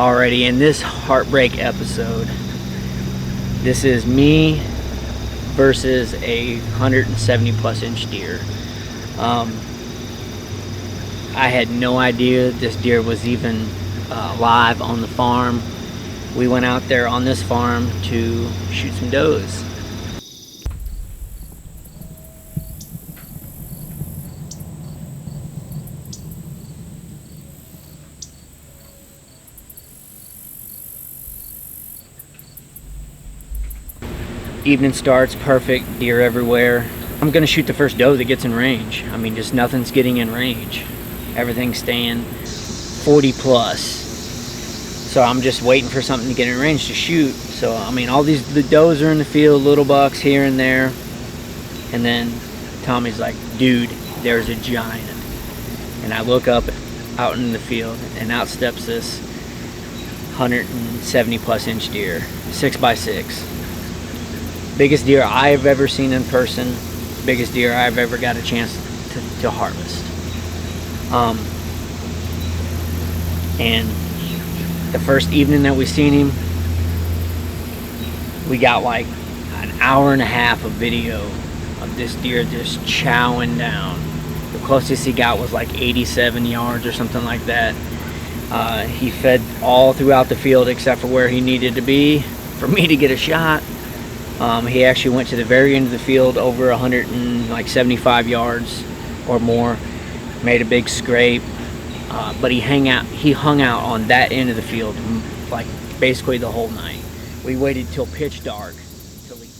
Already in this heartbreak episode, this is me versus a 170 plus inch deer. I had no idea this deer was even live on the farm. We went out there on this farm to shoot some does. Evening starts, perfect, deer everywhere. I'm gonna shoot the first doe that gets in range. I mean, just nothing's getting in range. Everything's staying 40 plus. So I'm just waiting for something to get in range to shoot. So, I mean, the does are in the field, little bucks here and there. And then Tommy's like, dude, there's a giant. And I look up out in the field, and out steps this 170 plus inch deer, 6x6. Biggest deer I've ever seen in person, biggest deer I've ever got a chance to harvest. And the first evening that we seen him, we got like an hour and a half of video of this deer just chowing down. The closest he got was like 87 yards or something like that. He fed all throughout the field except for where he needed to be for me to get a shot. He actually went to the very end of the field, over 175 yards or more, made a big scrape, but he hung out on that end of the field like basically the whole night. We waited till pitch dark to leave.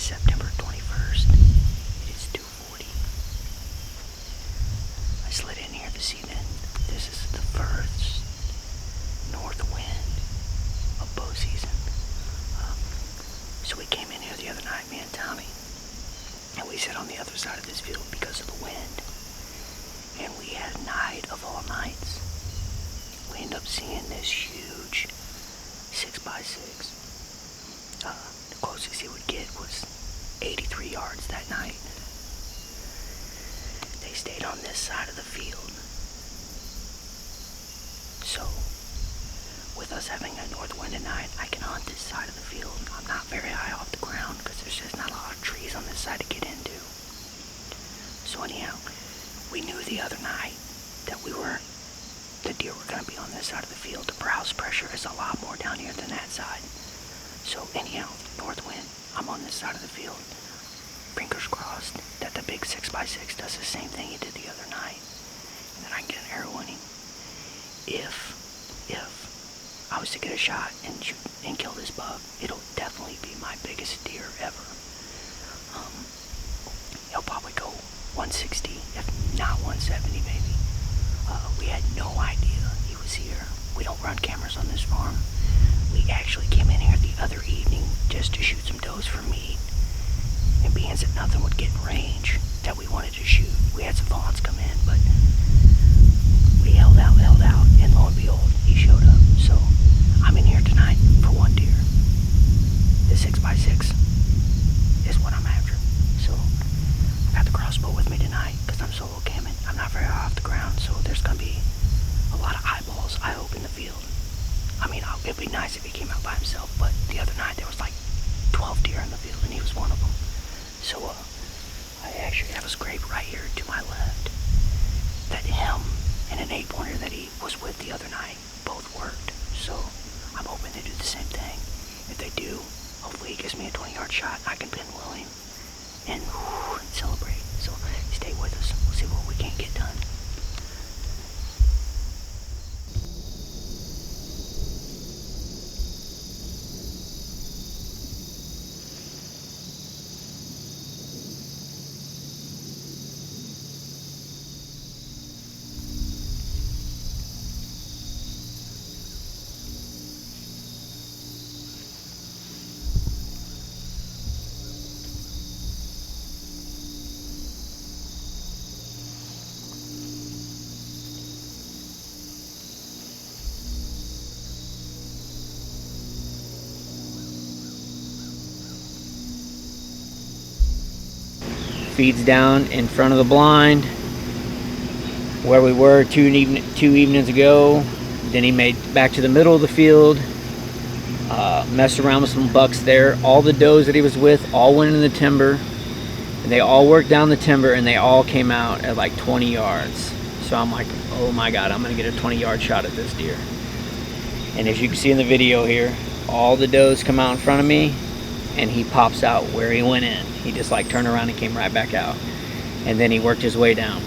September 21st. It is 2:40. I slid in here this evening. This is the first north wind of bow season. So we came in here the other night, me and Tommy, and we sat on the other side of this field because of the wind. And we had a night of all nights. We ended up seeing this huge 6x6. The closest he would get was 83 yards that night. They stayed on this side of the field. So, with us having a north wind tonight, I can hunt this side of the field. I'm not very high off the ground because there's just not a lot of trees on this side to get into. So anyhow, we knew the other night that the deer were going to be on this side of the field. The browse pressure is a lot more down here than that side. So anyhow, north wind, I'm on this side of the field. Fingers crossed that the big 6x6 does the same thing he did the other night. And then I can get an arrow in him. If I was to get a shot and shoot and kill this buck, it'll definitely be my biggest deer ever. He'll probably go 160, if not 170 maybe. We had no idea he was here. We don't run cameras on this farm. We actually came in here the other evening just to shoot some does for meat. And being that nothing would get in range that we wanted to shoot, we had some fawns come in, but we held out, and lo and behold, he showed up. So I'm in here tonight for one deer. The 6x6 is what I'm after. So I got the crossbow with me tonight because I'm solo camming. I'm not very high off the ground, so there's going to be a lot of eyeballs, I hope, in the field. I mean, it'd be nice if he came out by himself, but the other night there was like 12 deer in the field, and he was one of them. So, I actually have a scrape right here to my left that him and an 8-pointer that he was with the other night both worked. So, I'm hoping they do the same thing. If they do, hopefully he gives me a 20-yard shot, I can pinwheel him and celebrate. So, stay with us. We'll see what we can get done. Feeds down in front of the blind where we were two evenings ago. Then he made back to the middle of the field, messed around with some bucks there. All the does that he was with all went in the timber, and they all worked down the timber, and they all came out at like 20 yards. So I'm like, oh my god, I'm gonna get a 20-yard shot at this deer. And as you can see in the video here, all the does come out in front of me, and he pops out where he went in. He just like turned around and came right back out. And then he worked his way down.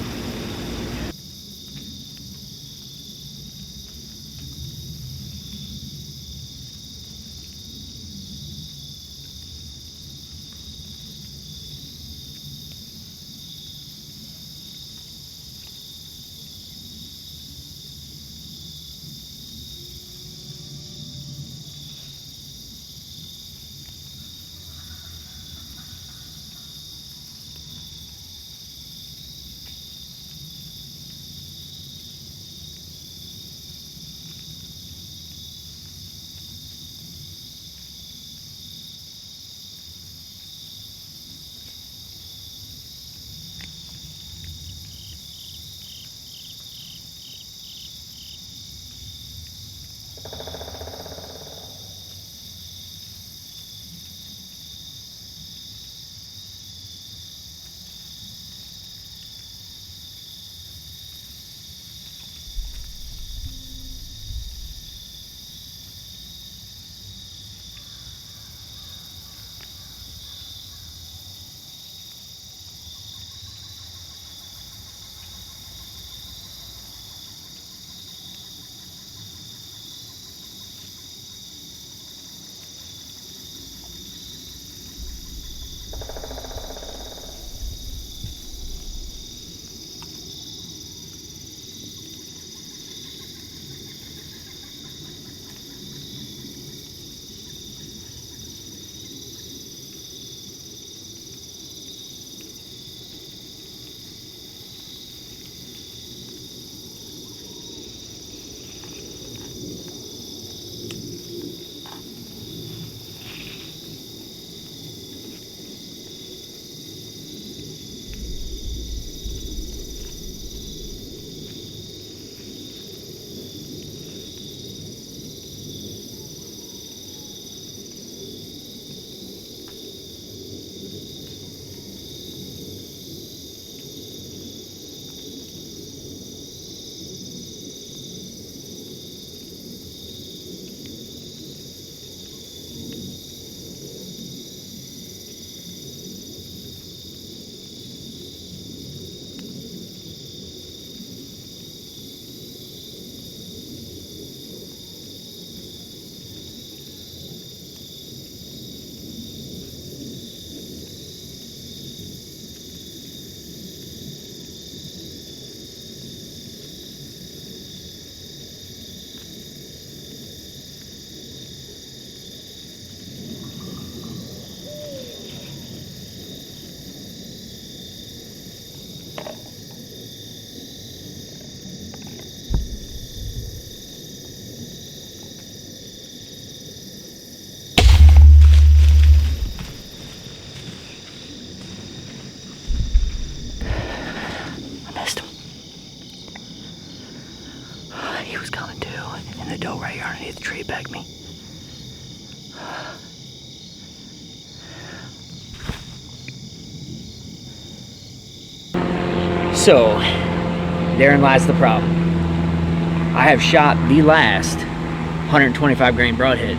So, therein lies the problem. I have shot the last 125 grain broadhead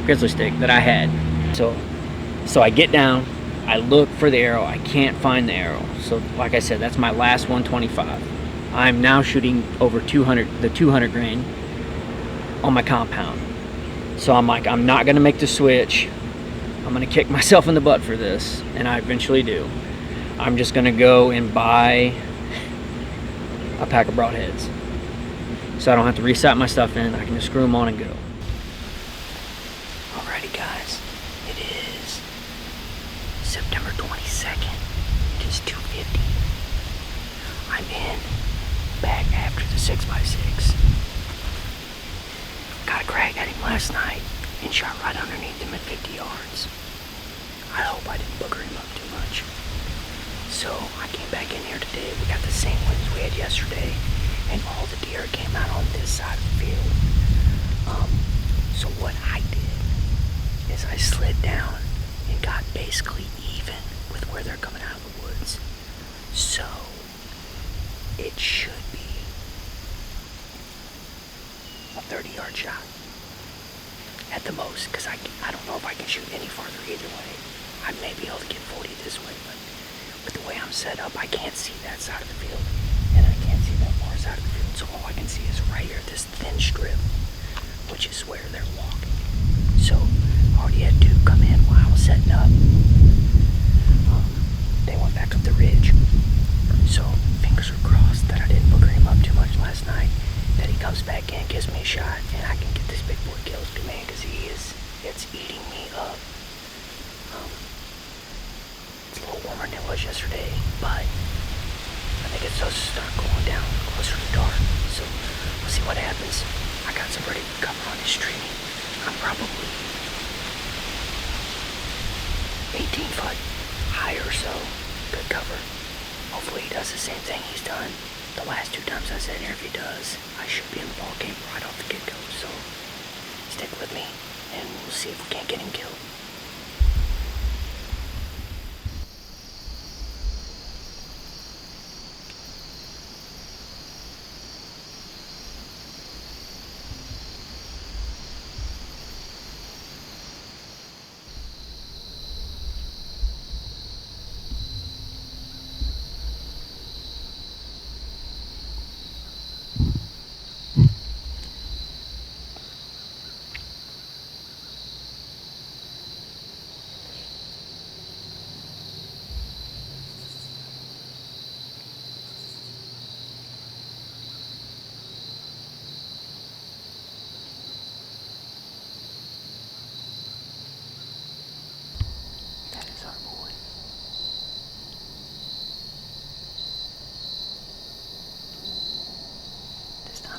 Grizzlystik that I had. So I get down, I look for the arrow, I can't find the arrow. So like I said, that's my last 125. I'm now shooting over the 200 grain on my compound. So I'm like, I'm not gonna make the switch. I'm gonna kick myself in the butt for this, and I eventually do. I'm just gonna go and buy a pack of broadheads, so I don't have to reset my stuff in. I can just screw them on and go. Alrighty guys, it is September 22nd. It is 2:50. I'm in back after the 6x6. Got a crack at him last night and shot right underneath him at 50 yards. I hope I didn't booger him up too much. So I came back in here today. We got the same winds we had yesterday, and all the deer came out on this side of the field. So what I did is I slid down and got basically even with where they're coming out of the woods. So it should be a 30-yard shot at the most, because I don't know if I can shoot any farther either way. I may be able to get 40 this way, but with the way I'm set up, I can't see that side of the field, and I can't see that far side of the field, so all I can see is right here, this thin strip, which is where they're walking. So I already had two come in while I was setting up. They went back up the ridge, so fingers are crossed that I didn't booger him up too much last night, that he comes back in, gives me a shot, and I can get this big boy killed, man, because it's eating me up. It's a little warmer than it was yesterday, but I think it's supposed to start going down closer to dark, so we'll see what happens. I got some pretty good cover on this tree. I'm probably 18 foot high or so. Good cover. Hopefully he does the same thing he's done the last 2 times I sat here. If he does, I should be in the ball game right off the get-go, so stick with me and we'll see if we can't get him killed.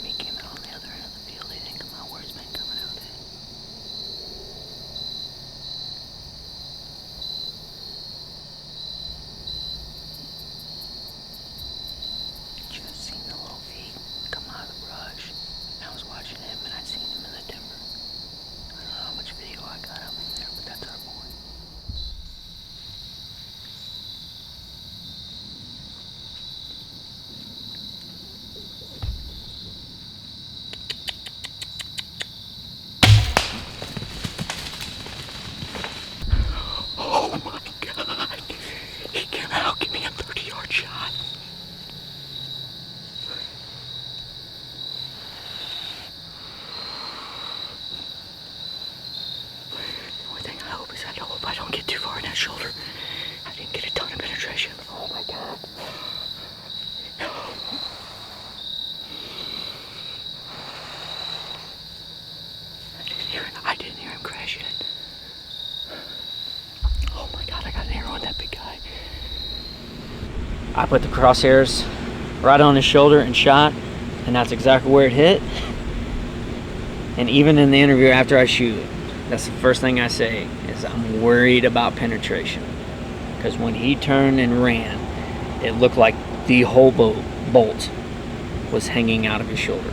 He came out on the other end of the field. He didn't come out where he's been coming out at. Just seen the little feet come out of the brush. And I was watching him and I'd seen him in the timber. I don't know how much video I got of him there, but that's our boy. I don't get too far in that shoulder. I didn't get a ton of penetration. Oh my God. I didn't hear him crash yet. Oh my God, I got an arrow on that big guy. I put the crosshairs right on his shoulder and shot, and that's exactly where it hit. And even in the interview after I shoot, that's the first thing I say, is I'm worried about penetration. Because when he turned and ran, it looked like the whole bolt was hanging out of his shoulder.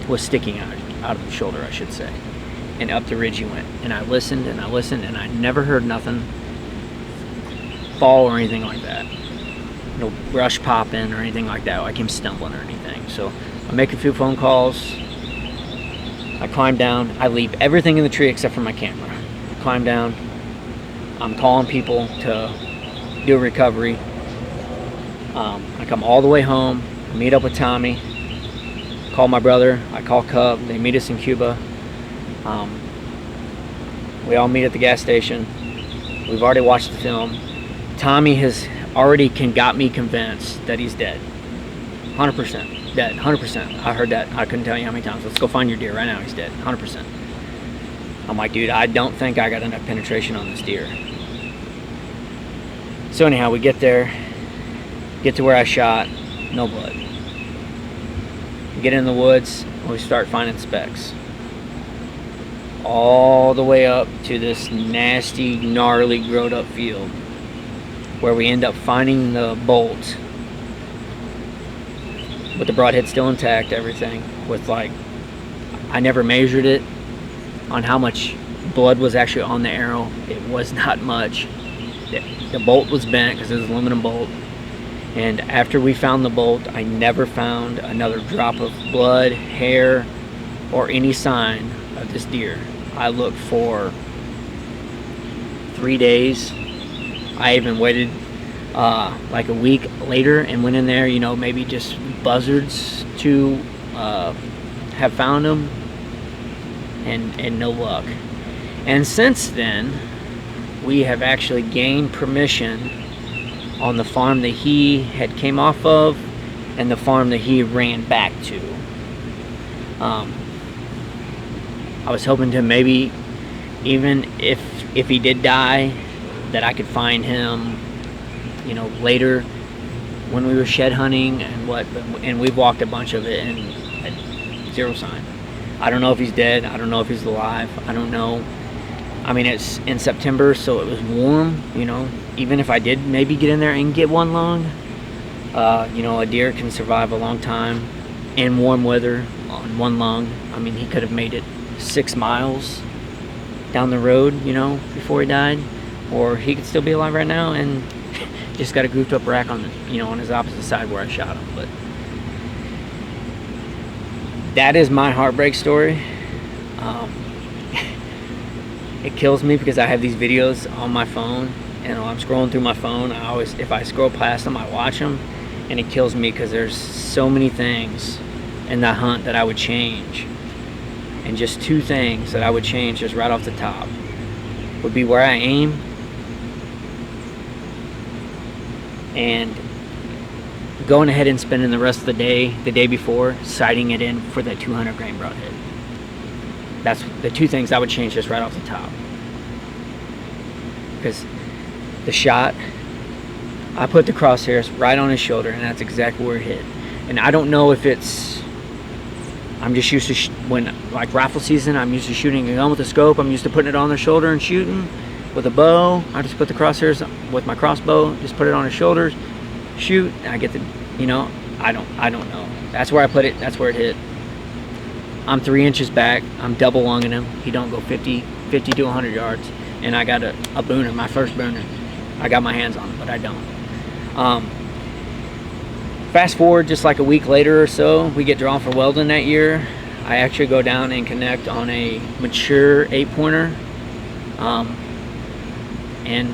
Was sticking out of his shoulder, I should say. And up the ridge he went. And I listened and I listened and I never heard nothing fall or anything like that. no brush popping or anything like that, like him stumbling or anything. So I make a few phone calls. I climb down. I leave everything in the tree except for my camera. I climb down. I'm calling people to do a recovery. I come all the way home. I meet up with Tommy. Call my brother. I call Cub. They meet us in Cuba. We all meet at the gas station. We've already watched the film. Tommy has already got me convinced that he's dead. 100% dead. 100%. I heard that. I couldn't tell you how many times. Let's go find your deer right now. He's dead. 100%. I'm like, dude, I don't think I got enough penetration on this deer. So anyhow, we get there, get to where I shot, no blood. We get in the woods, and we start finding specks. All the way up to this nasty, gnarly, growed up field where we end up finding the bolt with the broadhead still intact, everything, with like, I never measured it on how much blood was actually on the arrow. It was not much. The bolt was bent because it was an aluminum bolt. And after we found the bolt, I never found another drop of blood, hair, or any sign of this deer. I looked for 3 days. I even waited like a week later and went in there, you know, maybe just buzzards to have found them, and no luck. And since then, we have actually gained permission on the farm that he had came off of and the farm that he ran back to. I was hoping to maybe, even if he did die, that I could find him, you know, later when we were shed hunting and we've walked a bunch of it and had zero sign. I don't know if he's dead. I don't know if he's alive. I don't know. I mean, it's in September, so it was warm, you know. Even if I did maybe get in there and get one lung, you know, a deer can survive a long time in warm weather on one lung. I mean, he could have made it 6 miles down the road, you know, before he died, or he could still be alive right now and just got a goofed up rack on, you know, on his opposite side where I shot him. But that is my heartbreak story. It kills me because I have these videos on my phone, and I'm scrolling through my phone. I always, if I scroll past them, I watch them, and it kills me because there's so many things in that hunt that I would change. And just 2 things that I would change just right off the top would be where I aim and going ahead and spending the rest of the day before, sighting it in for that 200 grain broadhead. That's the 2 things I would change just right off the top. Because the shot, I put the crosshairs right on his shoulder, and that's exactly where it hit. And I don't know if it's, I'm just used to, when like rifle season, I'm used to shooting a gun with a scope. I'm used to putting it on their shoulder and shooting with a bow. I just put the crosshairs with my crossbow, just put it on his shoulders, shoot, and I get the, you know, I don't know. That's where I put it. That's where it hit. I'm 3 inches back. I'm double lunging him. He don't go 50 to 100 yards. And I got a booner, my first booner. I got my hands on him, but I don't. Fast forward just like a week later or so, we get drawn for Weldon that year. I actually go down and connect on a mature 8-pointer. And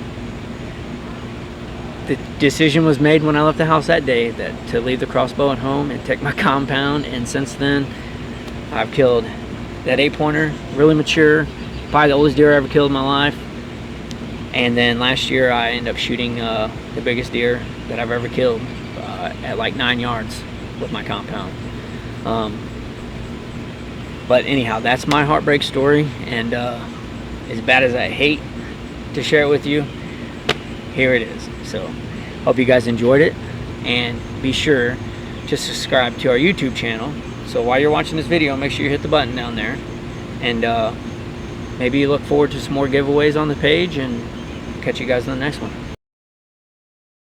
the decision was made when I left the house that day that to leave the crossbow at home and take my compound. And since then, I've killed that 8-pointer, really mature, probably the oldest deer I ever killed in my life. And then last year I ended up shooting the biggest deer that I've ever killed at like 9 yards with my compound. But anyhow, that's my heartbreak story, and as bad as I hate to share it with you, here it is. So hope you guys enjoyed it, and be sure to subscribe to our YouTube channel. So while you're watching this video, make sure you hit the button down there, and maybe you look forward to some more giveaways on the page, and catch you guys on the next one.